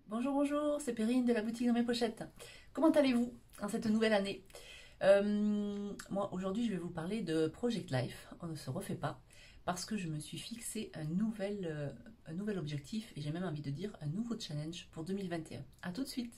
Bonjour, bonjour, c'est Perrine de la boutique dans mes pochettes. Comment allez-vous en cette nouvelle année? Moi, aujourd'hui, je vais vous parler de Project Life. On ne se refait pas parce que je me suis fixé un nouvel objectif et j'ai même envie de dire un nouveau challenge pour 2021. A tout de suite!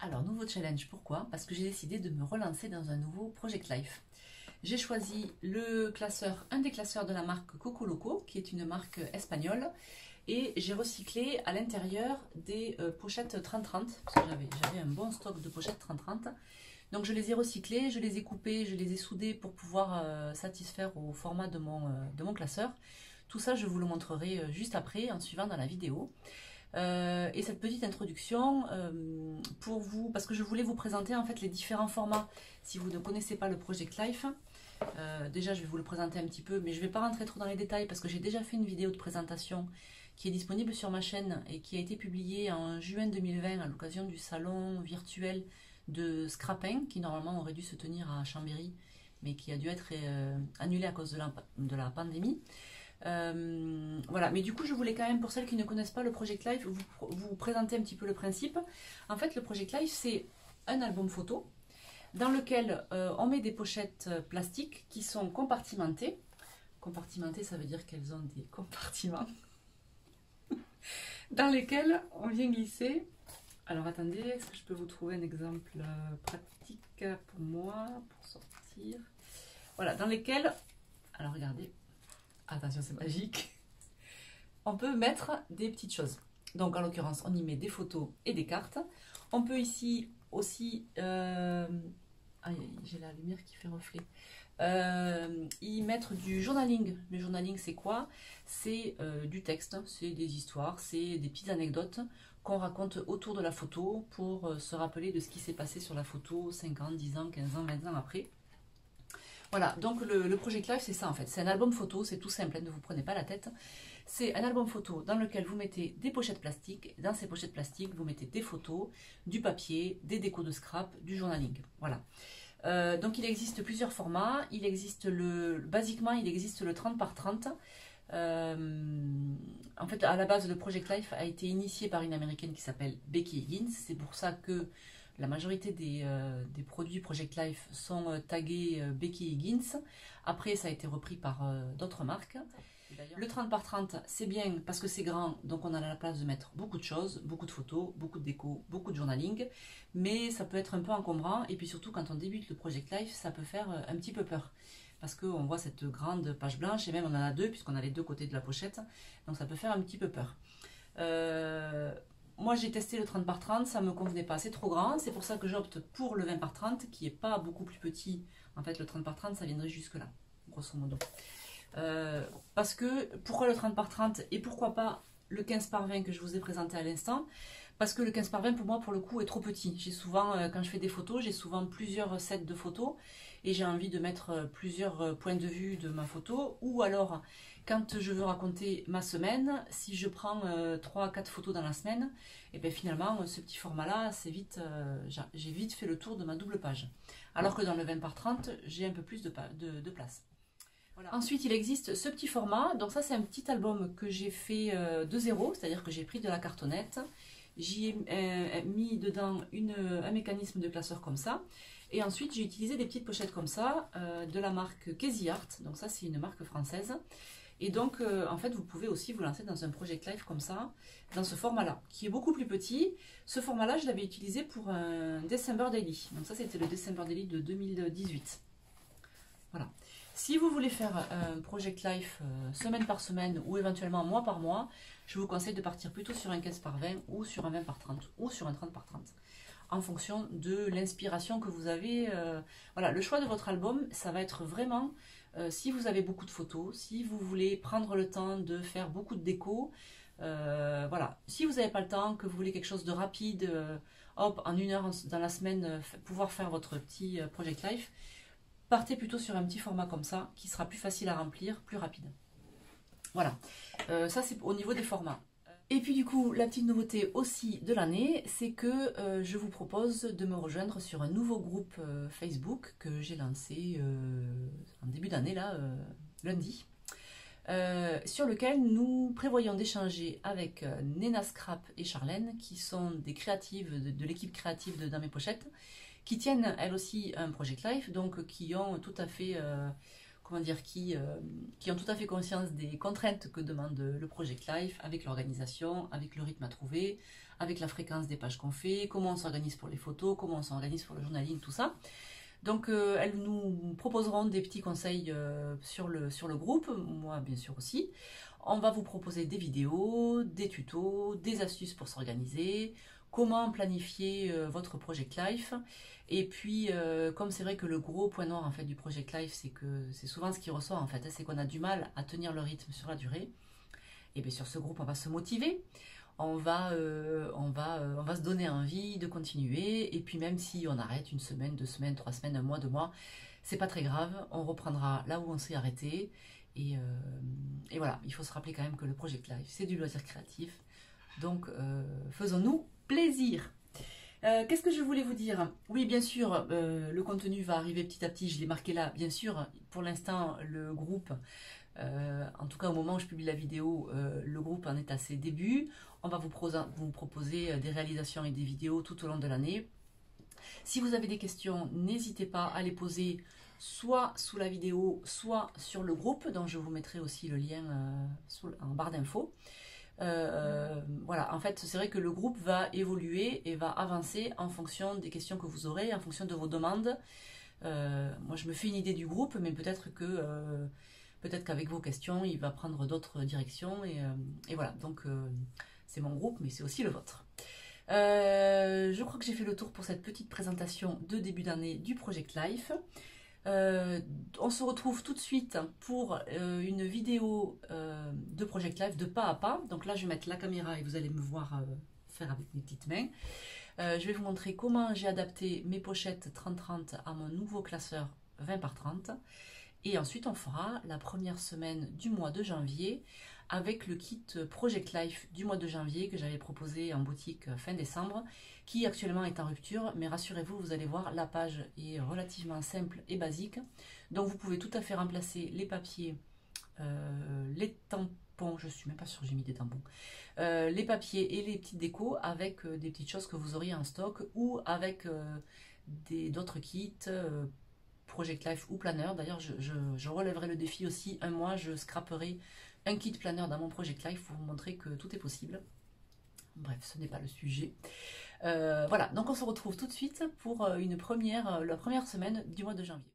Alors, nouveau challenge, pourquoi? Parce que j'ai décidé de me relancer dans un nouveau Project Life. J'ai choisi un des classeurs de la marque Coco Loco, qui est une marque espagnole, et j'ai recyclé à l'intérieur des pochettes 30-30, parce que j'avais un bon stock de pochettes 30-30. Donc je les ai recyclées, je les ai coupées, je les ai soudées pour pouvoir satisfaire au format de mon classeur. Tout ça, je vous le montrerai juste après, en suivant dans la vidéo. Et cette petite introduction pour vous, parce que je voulais vous présenter en fait les différents formats. Si vous ne connaissez pas le Project Life, déjà je vais vous le présenter un petit peu, mais je ne vais pas rentrer trop dans les détails parce que j'ai déjà fait une vidéo de présentation qui est disponible sur ma chaîne et qui a été publiée en juin 2020 à l'occasion du salon virtuel de Scrapin, qui normalement aurait dû se tenir à Chambéry, mais qui a dû être annulé à cause de la pandémie. Voilà, mais du coup je voulais quand même, pour celles qui ne connaissent pas le Project Life, vous présenter un petit peu le principe. En fait, le Project Life, c'est un album photo dans lequel on met des pochettes plastiques qui sont compartimentées. Compartimentées, ça veut dire qu'elles ont des compartiments dans lesquels on vient glisser. Alors attendez, est-ce que je peux vous trouver un exemple pratique pour moi, pour sortir? Voilà, dans lesquels, alors regardez, attention, c'est magique. On peut mettre des petites choses. Donc en l'occurrence, on y met des photos et des cartes. On peut ici aussi... j'ai la lumière qui fait reflet. Y mettre du journaling. Le journaling, c'est quoi? C'est du texte, c'est des histoires, c'est des petites anecdotes qu'on raconte autour de la photo pour se rappeler de ce qui s'est passé sur la photo 5 ans, 10 ans, 15 ans, 20 ans après. Voilà, donc le Project Life, c'est ça en fait. C'est un album photo, c'est tout simple, ne vous prenez pas la tête. C'est un album photo dans lequel vous mettez des pochettes plastiques. Dans ces pochettes plastiques, vous mettez des photos, du papier, des décos de scrap, du journaling. Voilà. Donc il existe plusieurs formats. Basiquement, il existe le 30 par 30. En fait, à la base, le Project Life a été initié par une américaine qui s'appelle Becky Higgins. C'est pour ça que la majorité des produits Project Life sont tagués Becky Higgins. Après, ça a été repris par d'autres marques. Le 30 par 30, c'est bien parce que c'est grand, donc on a la place de mettre beaucoup de choses, beaucoup de photos, beaucoup de déco, beaucoup de journaling, mais ça peut être un peu encombrant, et puis surtout quand on débute le Project Life, ça peut faire un petit peu peur, parce qu'on voit cette grande page blanche, et même on en a deux, puisqu'on a les deux côtés de la pochette, donc ça peut faire un petit peu peur. Moi j'ai testé le 30 par 30, ça ne me convenait pas, c'est trop grand, c'est pour ça que j'opte pour le 20 par 30, qui n'est pas beaucoup plus petit. En fait le 30 par 30 ça viendrait jusque là, grosso modo. Parce que, pourquoi le 30 par 30 et pourquoi pas le 15 par 20 que je vous ai présenté à l'instant? Parce que le 15 par 20 pour moi pour le coup est trop petit. J'ai souvent, quand je fais des photos, j'ai souvent plusieurs sets de photos et j'ai envie de mettre plusieurs points de vue de ma photo, ou alors quand je veux raconter ma semaine, si je prends 3-4 photos dans la semaine, et bien finalement ce petit format là, c'est vite, j'ai vite fait le tour de ma double page. Alors que dans le 20 par 30, j'ai un peu plus de place. Voilà. Ensuite, il existe ce petit format. Donc ça, c'est un petit album que j'ai fait de zéro, c'est-à-dire que j'ai pris de la cartonnette. J'y ai mis dedans un mécanisme de classeur comme ça. Et ensuite, j'ai utilisé des petites pochettes comme ça, de la marque Casey Art. Donc ça, c'est une marque française. Et donc, en fait, vous pouvez aussi vous lancer dans un Project Life comme ça, dans ce format-là, qui est beaucoup plus petit. Ce format-là, je l'avais utilisé pour un December Daily. Donc ça, c'était le December Daily de 2018. Voilà. Si vous voulez faire un Project Life semaine par semaine ou éventuellement mois par mois, je vous conseille de partir plutôt sur un 15 par 20 ou sur un 20 par 30 ou sur un 30 par 30 en fonction de l'inspiration que vous avez. Voilà, le choix de votre album, ça va être vraiment si vous avez beaucoup de photos, si vous voulez prendre le temps de faire beaucoup de déco. Voilà, si vous n'avez pas le temps, que vous voulez quelque chose de rapide, hop, en 1 heure dans la semaine, pouvoir faire votre petit Project Life, partez plutôt sur un petit format comme ça, qui sera plus facile à remplir, plus rapide. Voilà, ça c'est au niveau des formats. Et puis du coup, la petite nouveauté aussi de l'année, c'est que je vous propose de me rejoindre sur un nouveau groupe Facebook que j'ai lancé en début d'année, là, lundi, sur lequel nous prévoyons d'échanger avec Nena Scrap et Charlène, qui sont des créatives de l'équipe créative de Dans mes pochettes, qui tiennent elles aussi un Project Life, donc qui ont tout à fait... comment dire, qui ont tout à fait conscience des contraintes que demande le Project Life, avec l'organisation, avec le rythme à trouver, avec la fréquence des pages qu'on fait, comment on s'organise pour les photos, comment on s'organise pour le journaling, tout ça. Donc elles nous proposeront des petits conseils sur le groupe, moi bien sûr aussi. On va vous proposer des vidéos, des tutos, des astuces pour s'organiser, comment planifier votre Project Life. Et puis, comme c'est vrai que le gros point noir en fait du Project Life, c'est que c'est souvent ce qui ressort en fait, c'est qu'on a du mal à tenir le rythme sur la durée. Et bien sur ce groupe, on va se motiver, on va se donner envie de continuer. Et puis même si on arrête une semaine, 2 semaines, 3 semaines, un mois, 2 mois, c'est pas très grave, on reprendra là où on s'est arrêté. Et voilà, il faut se rappeler quand même que le Project Life, c'est du loisir créatif. Donc faisons-nous plaisir. Qu'est-ce que je voulais vous dire? Oui, bien sûr, le contenu va arriver petit à petit, je l'ai marqué là, bien sûr. Pour l'instant, le groupe, en tout cas au moment où je publie la vidéo, le groupe en est à ses débuts. On va vous proposer des réalisations et des vidéos tout au long de l'année. Si vous avez des questions, n'hésitez pas à les poser soit sous la vidéo, soit sur le groupe, dont je vous mettrai aussi le lien en barre d'infos. Voilà, en fait, c'est vrai que le groupe va évoluer et va avancer en fonction des questions que vous aurez, en fonction de vos demandes. Moi, je me fais une idée du groupe, mais peut-être qu'avec vos questions, il va prendre d'autres directions. Et voilà, donc c'est mon groupe, mais c'est aussi le vôtre. Je crois que j'ai fait le tour pour cette petite présentation de début d'année du Project Life. On se retrouve tout de suite pour une vidéo de Project Life de pas à pas. Donc là, je vais mettre la caméra et vous allez me voir faire avec mes petites mains. Je vais vous montrer comment j'ai adapté mes pochettes 30-30 à mon nouveau classeur 20 par 30. Et ensuite, on fera la première semaine du mois de janvier avec le kit Project Life du mois de janvier que j'avais proposé en boutique fin décembre, qui actuellement est en rupture, mais rassurez-vous, vous allez voir, la page est relativement simple et basique. Donc vous pouvez tout à fait remplacer les papiers, les tampons, je suis même pas sûre que j'ai mis des tampons, les papiers et les petites décos avec des petites choses que vous auriez en stock ou avec d'autres kits, Project Life ou planeur. D'ailleurs, je relèverai le défi aussi. Un mois, je scraperai un kit planeur dans mon Project Life pour vous montrer que tout est possible. Bref, ce n'est pas le sujet. Voilà, donc on se retrouve tout de suite pour la première semaine du mois de janvier.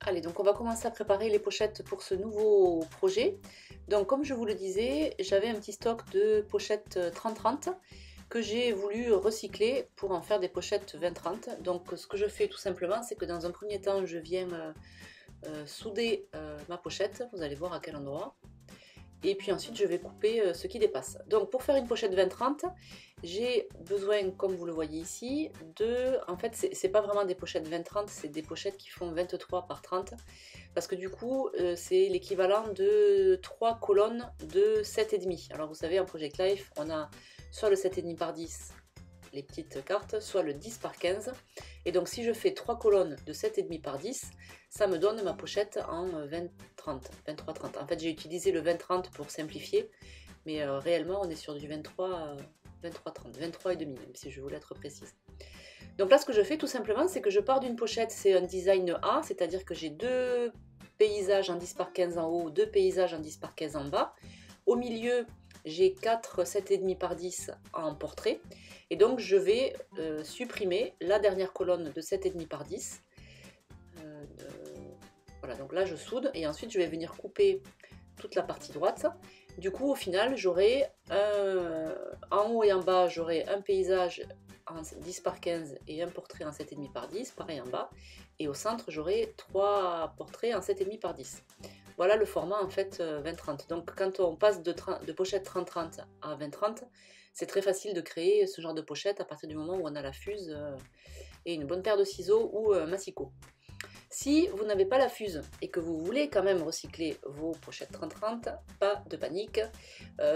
Allez, donc on va commencer à préparer les pochettes pour ce nouveau projet. Donc comme je vous le disais, j'avais un petit stock de pochettes 30-30 que j'ai voulu recycler pour en faire des pochettes 20-30. Donc ce que je fais tout simplement, c'est que dans un premier temps, je viens souder ma pochette, vous allez voir à quel endroit. Et puis ensuite, je vais couper ce qui dépasse. Donc pour faire une pochette 20-30, j'ai besoin, comme vous le voyez ici, en fait, c'est pas vraiment des pochettes 20-30, c'est des pochettes qui font 23 par 30. Parce que du coup, c'est l'équivalent de 3 colonnes de 7,5. Alors vous savez, en Project Life, on a soit le 7,5 par 10, les petites cartes, soit le 10 par 15. Et donc si je fais 3 colonnes de 7,5 par 10, ça me donne ma pochette en 20-30, 23-30. En fait, j'ai utilisé le 20-30 pour simplifier, mais réellement, on est sur du 23-30, 23,5 même si je voulais être précise. Donc là, ce que je fais tout simplement, c'est que je pars d'une pochette, c'est un design A, c'est-à-dire que j'ai 2 paysages en 10 par 15 en haut, 2 paysages en 10 par 15 en bas. Au milieu, j'ai 4 7,5 par 10 en portrait. Et donc, je vais supprimer la dernière colonne de 7,5 par 10. Voilà, donc là, je soude et ensuite, je vais venir couper toute la partie droite. Du coup, au final, j'aurai en haut et en bas, j'aurai un paysage en 10 par 15 et un portrait en 7,5 par 10, pareil en bas. Et au centre, j'aurai 3 portraits en 7,5 par 10. Voilà le format en fait 20-30. Donc quand on passe de pochette 30-30 à 20-30, c'est très facile de créer ce genre de pochette à partir du moment où on a la fuse et une bonne paire de ciseaux ou un massicot. Si vous n'avez pas la fuse et que vous voulez quand même recycler vos pochettes 30-30, pas de panique.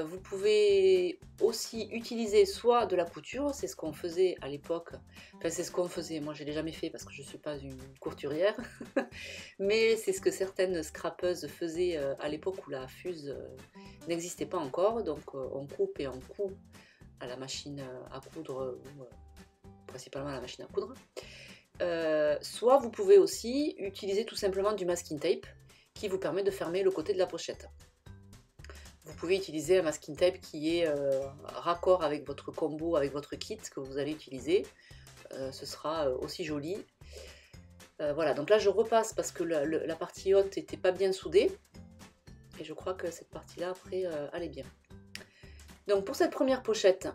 Vous pouvez aussi utiliser soit de la couture, c'est ce qu'on faisait à l'époque, enfin c'est ce qu'on faisait, moi je ne l'ai jamais fait parce que je ne suis pas une courturière, mais c'est ce que certaines scrapeuses faisaient à l'époque où la fuse n'existait pas encore, donc on coupe et on coud à la machine à coudre ou principalement à la machine à coudre. Soit vous pouvez aussi utiliser tout simplement du masking tape qui vous permet de fermer le côté de la pochette. Vous pouvez utiliser un masking tape qui est raccord avec votre combo, avec votre kit que vous allez utiliser. Ce sera aussi joli. Voilà, donc là je repasse parce que la partie haute n'était pas bien soudée. Et je crois que cette partie-là après allait bien. Donc pour cette première pochette,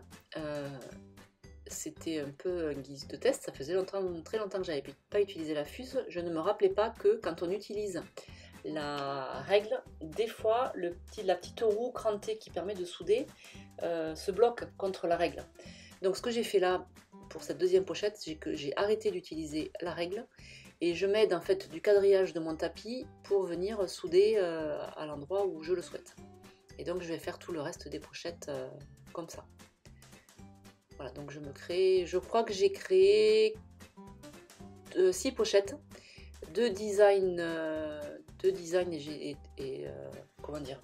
c'était un peu un guise de test, ça faisait très longtemps que j'avais pas utilisé la fuse. Je ne me rappelais pas que quand on utilise la règle, des fois la petite roue crantée qui permet de souder se bloque contre la règle. Donc ce que j'ai fait là pour cette deuxième pochette, c'est que j'ai arrêté d'utiliser la règle et je m'aide en fait du quadrillage de mon tapis pour venir souder à l'endroit où je le souhaite. Et donc je vais faire tout le reste des pochettes comme ça. Voilà, donc je crois que j'ai créé 6 pochettes, 2 designs, comment dire,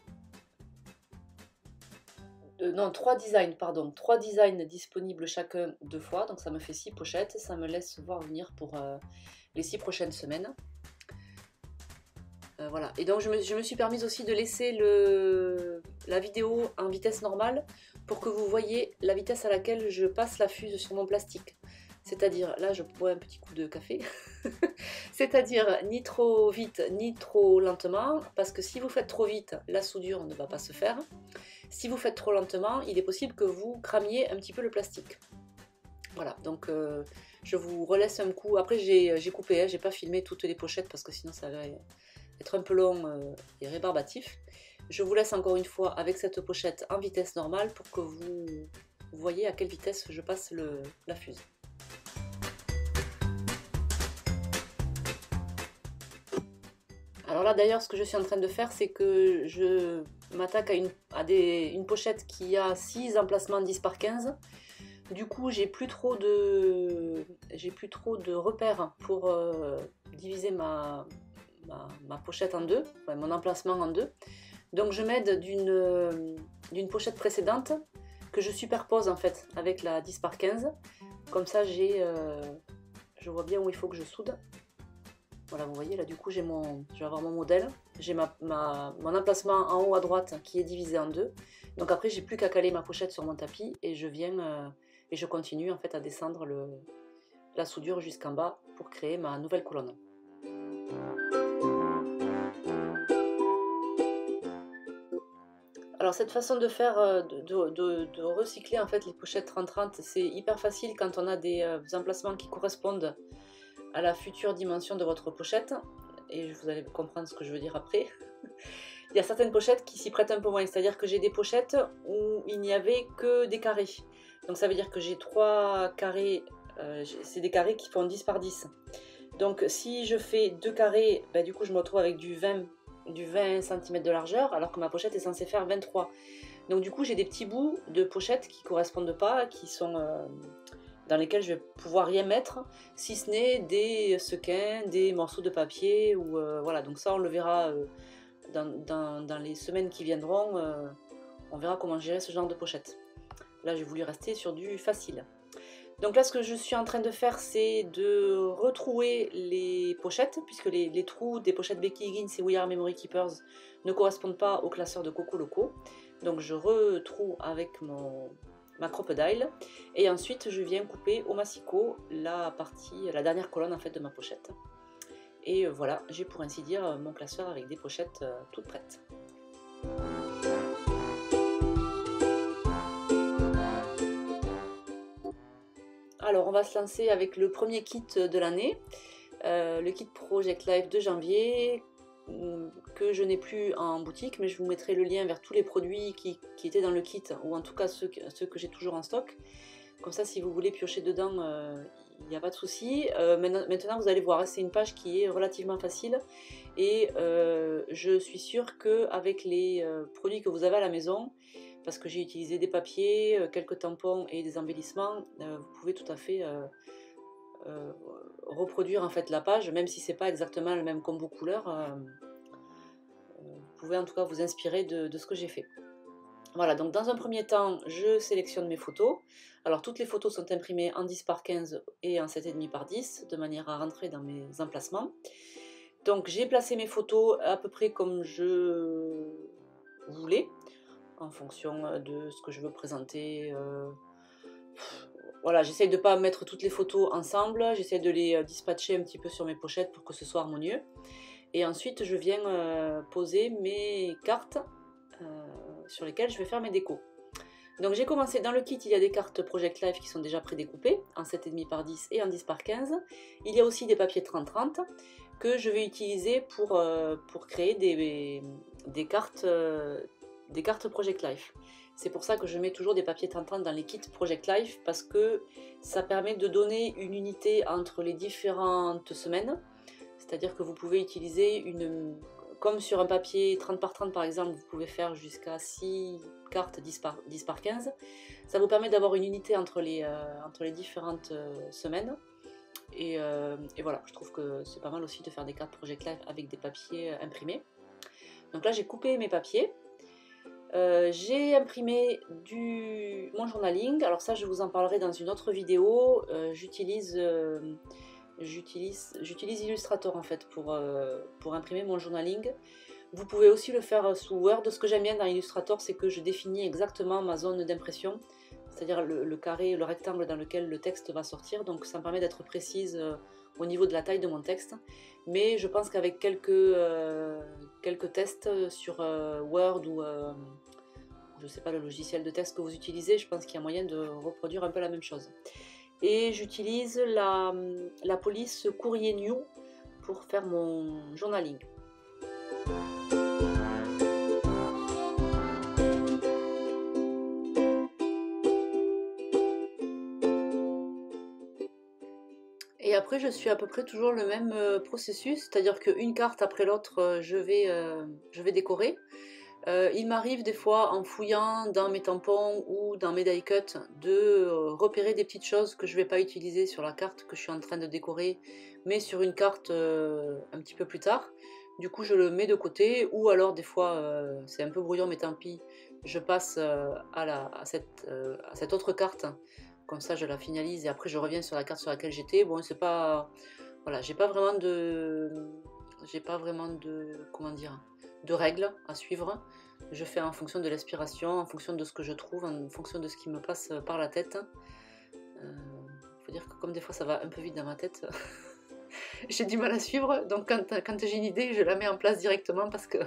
non, 3 designs, pardon, 3 designs disponibles chacun 2 fois, donc ça me fait 6 pochettes, ça me laisse voir venir pour les 6 prochaines semaines. Voilà, et donc je me suis permise aussi de laisser la vidéo en vitesse normale pour que vous voyez la vitesse à laquelle je passe la fuse sur mon plastique. C'est-à-dire, là je bois un petit coup de café, c'est-à-dire ni trop vite ni trop lentement, parce que si vous faites trop vite, la soudure ne va pas se faire. Si vous faites trop lentement, il est possible que vous cramiez un petit peu le plastique. Voilà, donc je vous relaisse un coup. Après j'ai coupé, j'ai pas filmé toutes les pochettes parce que sinon ça va être un peu long et rébarbatif. Je vous laisse encore une fois avec cette pochette en vitesse normale pour que vous voyez à quelle vitesse je passe la fuse. Alors là d'ailleurs ce que je suis en train de faire, c'est que je m'attaque à une pochette qui a 6 emplacements 10 par 15. Du coup j'ai plus trop de repères pour diviser ma pochette en deux, enfin, mon emplacement en deux. Donc je m'aide d'une pochette précédente que je superpose en fait avec la 10 par 15. Comme ça je vois bien où il faut que je soude. Voilà, vous voyez là du coup je vais avoir mon modèle. J'ai mon emplacement en haut à droite qui est divisé en deux. Donc après j'ai plus qu'à caler ma pochette sur mon tapis et je viens et je continue en fait à descendre la soudure jusqu'en bas pour créer ma nouvelle colonne. Alors cette façon de faire, de recycler en fait les pochettes 30-30, c'est hyper facile quand on a des emplacements qui correspondent à la future dimension de votre pochette. Et vous allez comprendre ce que je veux dire après. Il y a certaines pochettes qui s'y prêtent un peu moins, c'est-à-dire que j'ai des pochettes où il n'y avait que des carrés. Donc ça veut dire que j'ai 3 carrés, c'est des carrés qui font 10 par 10. Donc si je fais 2 carrés, bah, du coup je me retrouve avec du 20 cm de largeur, alors que ma pochette est censée faire 23. Donc du coup j'ai des petits bouts de pochettes qui ne correspondent pas, qui sont dans lesquels je vais pouvoir rien mettre, si ce n'est des sequins, des morceaux de papier, ou voilà. Donc ça on le verra dans les semaines qui viendront, on verra comment gérer ce genre de pochette. Là j'ai voulu rester sur du facile. Donc là ce que je suis en train de faire, c'est de retrouer les pochettes, puisque les trous des pochettes Becky Higgins et We Are Memory Keepers ne correspondent pas au classeur de Coco Loco. Donc je retroue avec ma crocodile et ensuite je viens couper au massicot la dernière colonne en fait de ma pochette. Et voilà, j'ai pour ainsi dire mon classeur avec des pochettes toutes prêtes. Alors on va se lancer avec le premier kit de l'année, le kit Project Life de janvier, que je n'ai plus en boutique, mais je vous mettrai le lien vers tous les produits qui étaient dans le kit, ou en tout cas ceux que j'ai toujours en stock. Comme ça, si vous voulez piocher dedans, il n'y a pas de souci. Maintenant, vous allez voir, hein, c'est une page qui est relativement facile. Et je suis sûre qu'avec les produits que vous avez à la maison, parce que j'ai utilisé des papiers, quelques tampons et des embellissements, vous pouvez tout à fait reproduire en fait la page, même si c'est pas exactement le même combo couleur. Vous pouvez en tout cas vous inspirer de ce que j'ai fait. Voilà, donc dans un premier temps, je sélectionne mes photos. Alors toutes les photos sont imprimées en 10 par 15 et en 7,5 par 10, de manière à rentrer dans mes emplacements. Donc j'ai placé mes photos à peu près comme je voulais, en fonction de ce que je veux présenter. Voilà, j'essaye de ne pas mettre toutes les photos ensemble, j'essaie de les dispatcher un petit peu sur mes pochettes pour que ce soit harmonieux. Et ensuite, je viens poser mes cartes sur lesquelles je vais faire mes décos. Donc j'ai commencé, dans le kit, il y a des cartes Project Life qui sont déjà prédécoupées, en 7,5 par 10 et en 10 par 15. Il y a aussi des papiers 30-30 que je vais utiliser pour créer des cartes Project Life. C'est pour ça que je mets toujours des papiers 30-30 dans les kits Project Life, parce que ça permet de donner une unité entre les différentes semaines. C'est-à-dire que vous pouvez utiliser comme sur un papier 30 par 30 par exemple, vous pouvez faire jusqu'à 6 cartes 10 par 15. Ça vous permet d'avoir une unité entre les différentes semaines. Et voilà, je trouve que c'est pas mal aussi de faire des cartes Project Life avec des papiers imprimés. Donc là j'ai coupé mes papiers. J'ai imprimé mon journaling. Alors ça je vous en parlerai dans une autre vidéo. J'utilise Illustrator en fait pour imprimer mon journaling. Vous pouvez aussi le faire sous Word. Ce que j'aime bien dans Illustrator, c'est que je définis exactement ma zone d'impression, c'est-à-dire le carré, le rectangle dans lequel le texte va sortir. Donc ça me permet d'être précise au niveau de la taille de mon texte. Mais je pense qu'avec quelques tests sur Word ou je ne sais pas le logiciel de texte que vous utilisez, je pense qu'il y a moyen de reproduire un peu la même chose. Et j'utilise la police Courrier New pour faire mon journaling. Et après je suis à peu près toujours le même processus, c'est-à-dire qu'une carte après l'autre je vais décorer. Il m'arrive des fois en fouillant dans mes tampons ou dans mes die cuts de repérer des petites choses que je ne vais pas utiliser sur la carte que je suis en train de décorer, mais sur une carte un petit peu plus tard. Du coup je le mets de côté, ou alors des fois c'est un peu brouillon mais tant pis, je passe à cette autre carte, comme ça je la finalise et après je reviens sur la carte sur laquelle j'étais. Bon, c'est pas... Voilà, j'ai pas vraiment de... comment dire, de règles à suivre. Je fais en fonction de l'inspiration, en fonction de ce que je trouve, en fonction de ce qui me passe par la tête. Faut dire que comme des fois ça va un peu vite dans ma tête, j'ai du mal à suivre. Donc quand j'ai une idée, je la mets en place directement parce que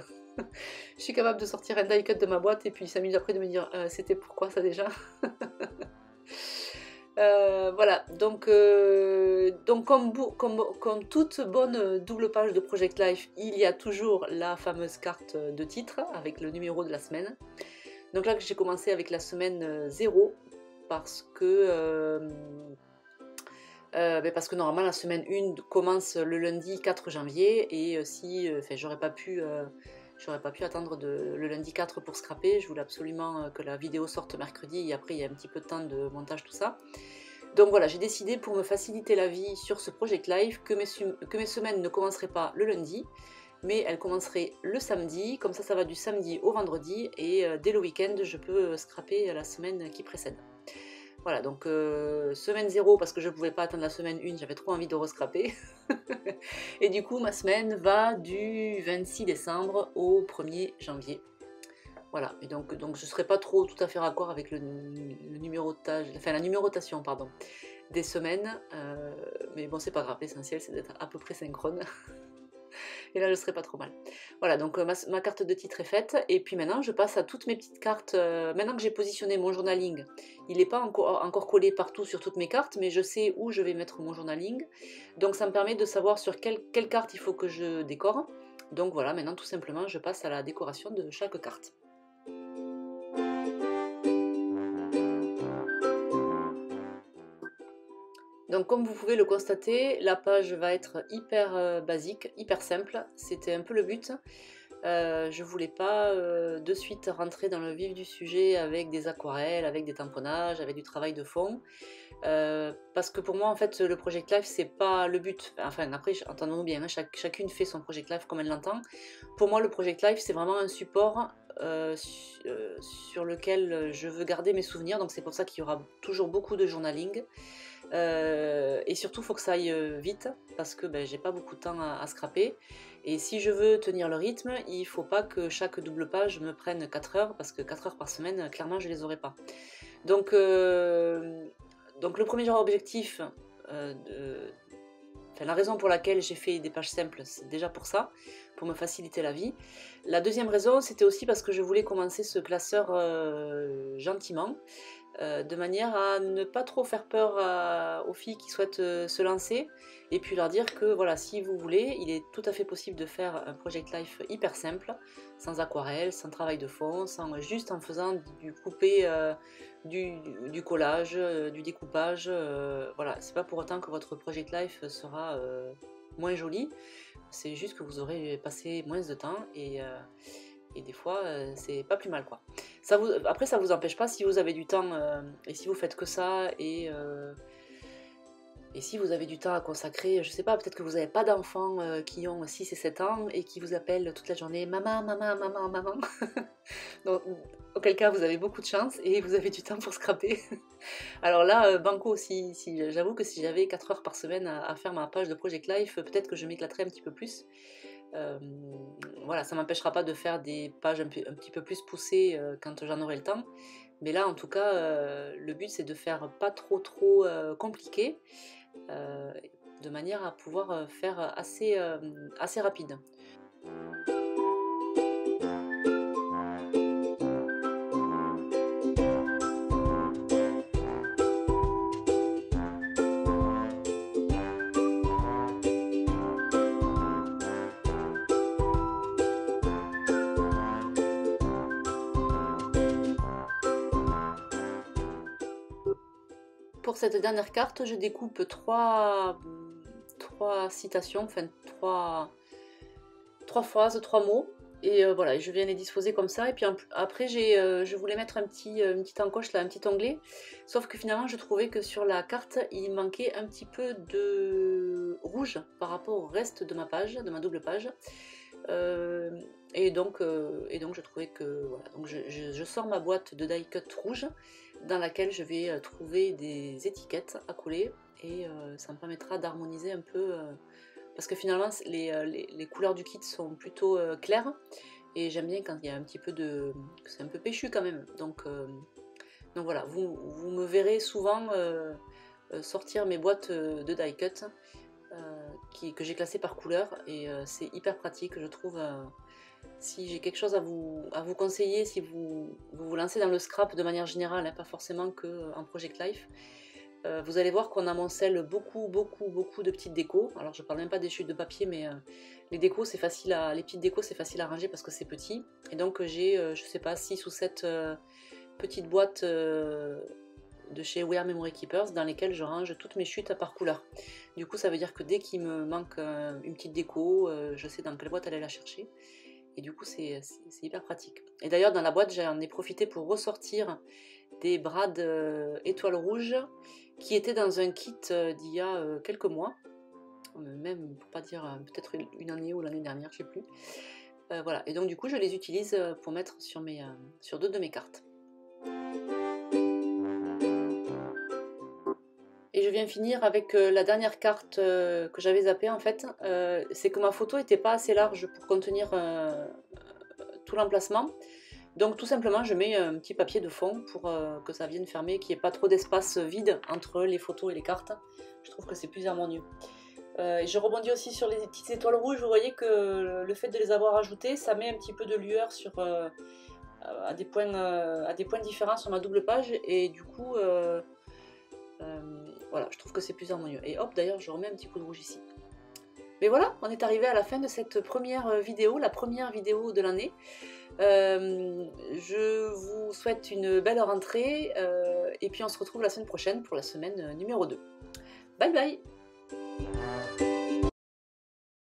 je suis capable de sortir un die cut de ma boîte et puis 5 minutes après de me dire c'était pourquoi ça déjà. Voilà, donc comme toute bonne double page de Project Life, il y a toujours la fameuse carte de titre avec le numéro de la semaine. Donc là j'ai commencé avec la semaine 0 parce que normalement la semaine 1 commence le lundi 4 janvier et j'aurais pas pu attendre le lundi 4 pour scraper. Je voulais absolument que la vidéo sorte mercredi et après il y a un petit peu de temps de montage, tout ça. Donc voilà, j'ai décidé pour me faciliter la vie sur ce Project Life que mes semaines ne commenceraient pas le lundi, mais elles commenceraient le samedi. Comme ça va du samedi au vendredi et dès le week-end, je peux scraper la semaine qui précède. Voilà, donc semaine 0 parce que je ne pouvais pas attendre la semaine 1, j'avais trop envie de rescraper. Et du coup, ma semaine va du 26 décembre au 1er janvier. Voilà, et donc je ne serai pas tout à fait raccord avec la numérotation des semaines. Mais bon, c'est pas grave, l'essentiel c'est d'être à peu près synchrone. Et là, je serai pas trop mal. Voilà, donc ma carte de titre est faite. Et puis maintenant, je passe à toutes mes petites cartes. Maintenant que j'ai positionné mon journaling, il n'est pas encore collé partout sur toutes mes cartes, mais je sais où je vais mettre mon journaling. Donc ça me permet de savoir sur quelle carte il faut que je décore. Donc voilà, maintenant tout simplement, je passe à la décoration de chaque carte. Donc comme vous pouvez le constater, la page va être hyper basique, hyper simple. C'était un peu le but. Je voulais pas de suite rentrer dans le vif du sujet avec des aquarelles, avec des tamponnages, avec du travail de fond. Parce que pour moi, en fait, le Project Life, c'est pas le but. Enfin, après, entendons-nous bien, hein, chacune fait son Project Life comme elle l'entend. Pour moi, le Project Life, c'est vraiment un support sur lequel je veux garder mes souvenirs. Donc, c'est pour ça qu'il y aura toujours beaucoup de journaling. Et surtout, il faut que ça aille vite parce que ben, j'ai pas beaucoup de temps à scraper. Et si je veux tenir le rythme, il faut pas que chaque double page me prenne 4 heures parce que 4 heures par semaine, clairement, je les aurai pas. Donc le premier genre objectif, la raison pour laquelle j'ai fait des pages simples, c'est déjà pour ça, pour me faciliter la vie. La deuxième raison, c'était aussi parce que je voulais commencer ce classeur gentiment, de manière à ne pas trop faire peur aux filles qui souhaitent se lancer, et puis leur dire que voilà, si vous voulez, il est tout à fait possible de faire un Project Life hyper simple, sans aquarelle, sans travail de fond, juste en faisant du coupé, du collage, du découpage. Voilà, c'est pas pour autant que votre Project Life sera moins joli, c'est juste que vous aurez passé moins de temps et des fois c'est pas plus mal quoi. Après ça vous empêche pas, si vous avez du temps et si vous faites que ça et si vous avez du temps à consacrer, je sais pas, peut-être que vous n'avez pas d'enfants qui ont 6 et 7 ans et qui vous appellent toute la journée maman, maman, maman, maman. Donc, auquel cas vous avez beaucoup de chance et vous avez du temps pour scraper. Alors là, banco, j'avoue que si j'avais 4 heures par semaine à faire ma page de Project Life, peut-être que je m'éclaterais un petit peu plus. Voilà, ça m'empêchera pas de faire des pages un petit peu plus poussées quand j'en aurai le temps. Mais là, en tout cas, le but c'est de faire pas trop compliqué, de manière à pouvoir faire assez rapide. Pour cette dernière carte, je découpe trois citations, enfin trois phrases, 3 mots. Et voilà, je viens les disposer comme ça. Et puis après, je voulais mettre une petite encoche, là, un petit onglet. Sauf que finalement, je trouvais que sur la carte, il manquait un petit peu de rouge par rapport au reste de ma page, de ma double page. Et donc je trouvais que voilà, donc je sors ma boîte de die cut rouge dans laquelle je vais trouver des étiquettes à coller et ça me permettra d'harmoniser un peu parce que finalement les couleurs du kit sont plutôt claires et j'aime bien quand il y a un petit peu de... c'est un peu péchu quand même, donc voilà, vous me verrez souvent sortir mes boîtes de die cut que j'ai classées par couleur et c'est hyper pratique je trouve. Si j'ai quelque chose à vous conseiller, si vous lancez dans le scrap de manière générale, hein, pas forcément qu'en Project Life, vous allez voir qu'on amoncelle beaucoup de petites décos. Alors je parle même pas des chutes de papier, mais les petites décos c'est facile à ranger parce que c'est petit. Et donc j'ai, je sais pas, 6 ou 7 petites boîtes de chez We Are Memory Keepers dans lesquelles je range toutes mes chutes par couleur. Du coup ça veut dire que dès qu'il me manque une petite déco, je sais dans quelle boîte aller la chercher. Et du coup, c'est hyper pratique. Et d'ailleurs, dans la boîte, j'en ai profité pour ressortir des brades étoiles rouges qui étaient dans un kit d'il y a quelques mois. Même, pour pas dire peut-être une année ou l'année dernière, je sais plus. Voilà. Et donc, du coup, je les utilise pour mettre sur 2 de mes cartes. Et je viens finir avec la dernière carte que j'avais zappée en fait. C'est que ma photo n'était pas assez large pour contenir tout l'emplacement. Donc tout simplement je mets un petit papier de fond pour que ça vienne fermer, qu'il n'y ait pas trop d'espace vide entre les photos et les cartes. Je trouve que c'est plus harmonieux. Et je rebondis aussi sur les petites étoiles rouges. Vous voyez que le fait de les avoir ajoutées, ça met un petit peu de lueur à des points différents sur ma double page. Et du coup... voilà, je trouve que c'est plus harmonieux. Et hop, d'ailleurs, je remets un petit coup de rouge ici. Mais voilà, on est arrivé à la fin de cette première vidéo, la première vidéo de l'année. Je vous souhaite une belle rentrée et puis on se retrouve la semaine prochaine pour la semaine numéro 2. Bye bye!